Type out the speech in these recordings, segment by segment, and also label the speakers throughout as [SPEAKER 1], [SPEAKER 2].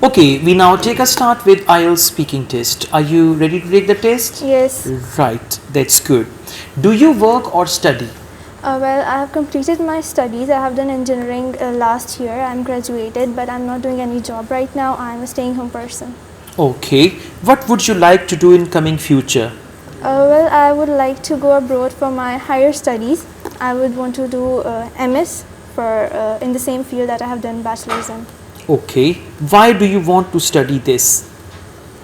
[SPEAKER 1] Okay, we now take a start with IELTS speaking test. Are you ready to take the test?
[SPEAKER 2] Yes.
[SPEAKER 1] Right, that's good. Do you work or study?
[SPEAKER 2] Well, I have completed my studies. I have done engineering last year. I'm graduated, but I'm not doing any job right now. I'm a staying home person.
[SPEAKER 1] Okay, what would you like to do in coming future?
[SPEAKER 2] Well, I would like to go abroad for my higher studies. I would want to do MS for in the same field that I have done bachelor's in.
[SPEAKER 1] Okay, why do you want to study this?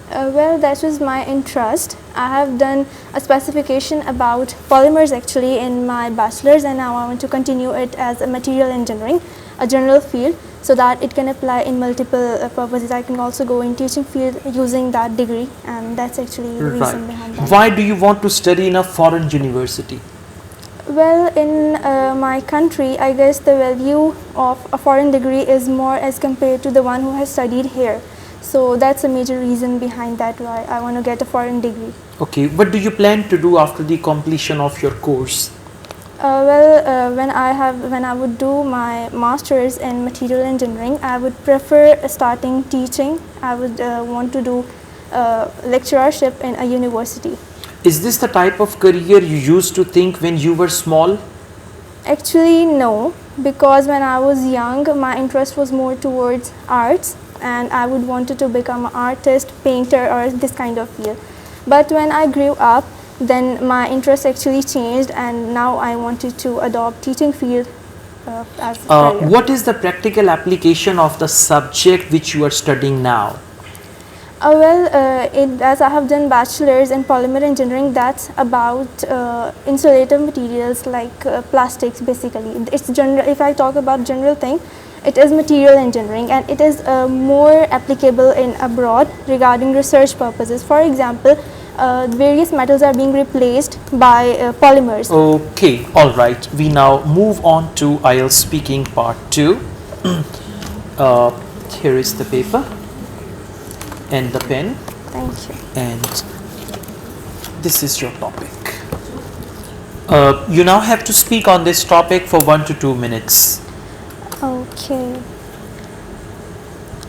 [SPEAKER 2] Well, that was my interest. I have done a specification about polymers actually in my bachelor's, and now I want to continue it as a material engineering, a general field, so that it can apply in multiple purposes. I can also go in teaching field using that degree, and that's actually the reason behind that.
[SPEAKER 1] Why do you want to study in a foreign university?
[SPEAKER 2] Well, in my country, I guess the value of a foreign degree is more as compared to the one who has studied here. So that's a major reason behind that why I want to get a foreign degree.
[SPEAKER 1] Okay, what do you plan to do after the completion of your course?
[SPEAKER 2] When I would do my master's in material engineering, I would prefer starting teaching. I would want to do lecturership in a university.
[SPEAKER 1] Is this the type of career you used to think when you were small?
[SPEAKER 2] Actually, no, because when I was young, my interest was more towards arts, and I would wanted to become an artist, painter, or this kind of field. But when I grew up, then my interest actually changed, and now I wanted to adopt teaching field as a career.
[SPEAKER 1] What is the practical application of the subject which you are studying now?
[SPEAKER 2] As I have done bachelor's in polymer engineering, that's about insulative materials like plastics basically. It's general. If I talk about general thing, it is material engineering, and it is more applicable in abroad regarding research purposes. For example, various metals are being replaced by polymers.
[SPEAKER 1] Okay, all right. We now move on to IELTS speaking part 2. Here is the paper and the pen,
[SPEAKER 2] Thank you.
[SPEAKER 1] and this is your topic. You now have to speak on this topic for 1 to 2 minutes.
[SPEAKER 2] Okay.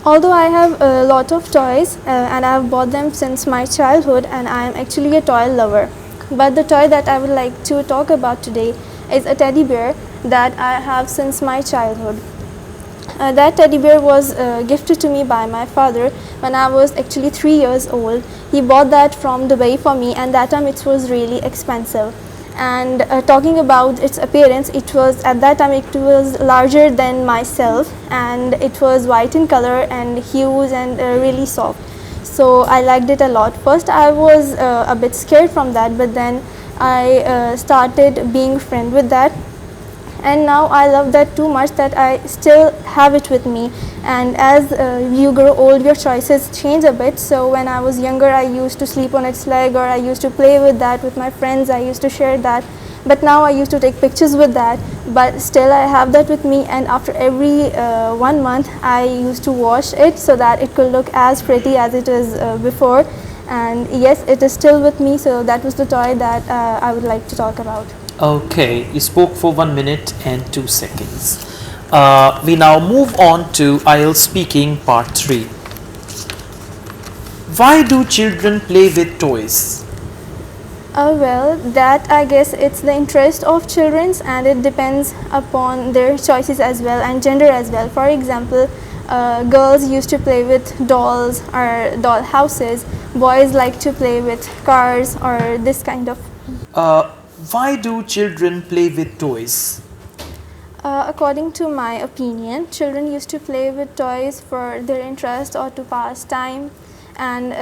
[SPEAKER 2] Although I have a lot of toys and I have bought them since my childhood, and I am actually a toy lover. But the toy that I would like to talk about today is a teddy bear that I have since my childhood. That teddy bear was gifted to me by my father when I was actually 3 years old. He bought that from Dubai for me, and that time it was really expensive. And talking about its appearance, it was at that time it was larger than myself, and it was white in color and huge and really soft. So I liked it a lot. First I was a bit scared from that, but then I started being friend with that, and now I love that too much that I still have it with me. And as you grow old, your choices change a bit. So when I was younger, I used to sleep on its leg, or I used to play with that with my friends. I used to share that, but now I used to take pictures with that. But still I have that with me, and after every 1 month I used to wash it so that it could look as pretty as it is before. And yes, it is still with me. So that was the toy that I would like to talk about.
[SPEAKER 1] Okay, you spoke for 1 minute and 2 seconds. We now move on to IELTS speaking part 3. Why do children play with toys?
[SPEAKER 2] Well, that I guess it's the interest of children, and it depends upon their choices as well, and gender as well. For example, girls used to play with dolls or doll houses. Boys like to play with cars or this kind of.
[SPEAKER 1] Why do children play with toys?
[SPEAKER 2] According to my opinion, children used to play with toys for their interest or to pass time, and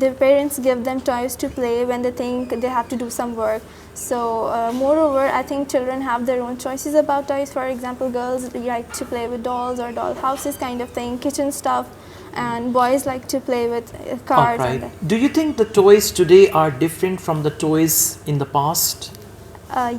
[SPEAKER 2] their parents give them toys to play when they think they have to do some work. So moreover, I think children have their own choices about toys. For example, girls like to play with dolls or doll houses kind of thing, kitchen stuff, and boys like to play with cars.
[SPEAKER 1] All right. Do you think the toys today are different from the toys in the past?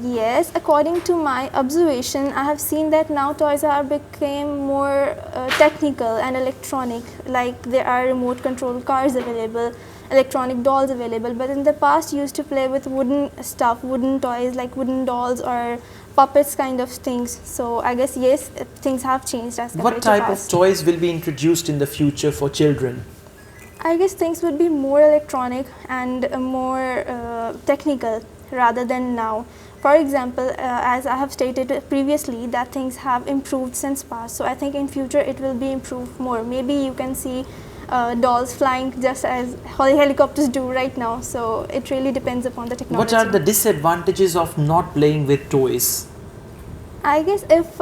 [SPEAKER 2] Yes, according to my observation, I have seen that now toys are became more technical and electronic. Like there are remote control cars available, electronic dolls available, but in the past you used to play with wooden stuff, wooden toys like wooden dolls or puppets kind of things. So I guess yes, things have changed as compared
[SPEAKER 1] What
[SPEAKER 2] to
[SPEAKER 1] type of
[SPEAKER 2] past.
[SPEAKER 1] toys will be introduced in the future for children?
[SPEAKER 2] I guess things would be more electronic and more technical rather than now. For example, as I have stated previously, that things have improved since past. So I think in future it will be improved more. Maybe you can see dolls flying just as helicopters do right now. So it really depends upon the technology.
[SPEAKER 1] What are the disadvantages of not playing with toys?
[SPEAKER 2] I guess if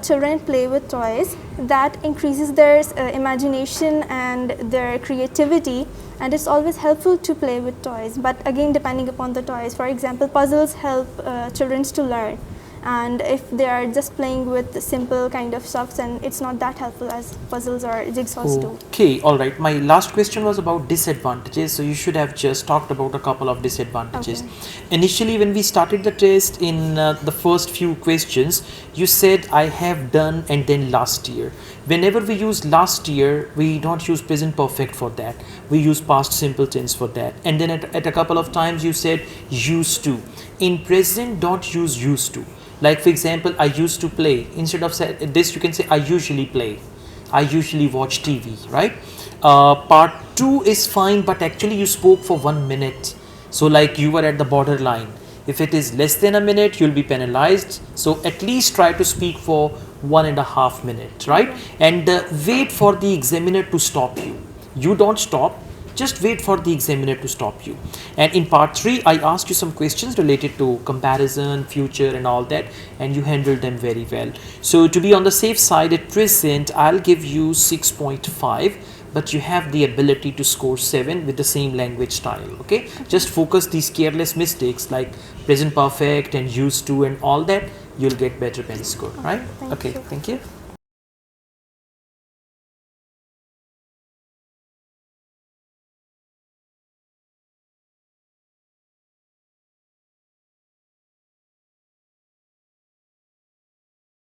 [SPEAKER 2] children play with toys, that increases their imagination and their creativity, and it's always helpful to play with toys. But again, depending upon the toys, for example, puzzles help children to learn, and if they are just playing with simple kind of stuff, then it's not that helpful as puzzles or jigsaws do.
[SPEAKER 1] Okay, all right. My last question was about disadvantages. So you should have just talked about a couple of disadvantages.
[SPEAKER 2] Okay.
[SPEAKER 1] Initially, when we started the test, in the first few questions, you said I have done and then last year. Whenever we use last year, we don't use present perfect for that. We use past simple tense for that. And then at a couple of times you said used to. In present, don't use used to. Like for example, I used to play. Instead of this, you can say I usually play. I usually watch TV, right? Part 2 is fine, but actually you spoke for 1 minute. So like you were at the borderline. If it is less than a minute, you'll be penalized. So at least try to speak for 1.5 minutes, right? And wait for the examiner to stop you. You don't stop. Just wait for the examiner to stop you. And in part 3, I asked you some questions related to comparison, future and all that, and you handled them very well. So to be on the safe side at present, I'll give you 6.5, but you have the ability to score 7 with the same language style, okay? Just focus these careless mistakes like present perfect and used to and all that, you'll get better pen score, right?
[SPEAKER 2] Thank you.
[SPEAKER 1] Thank you.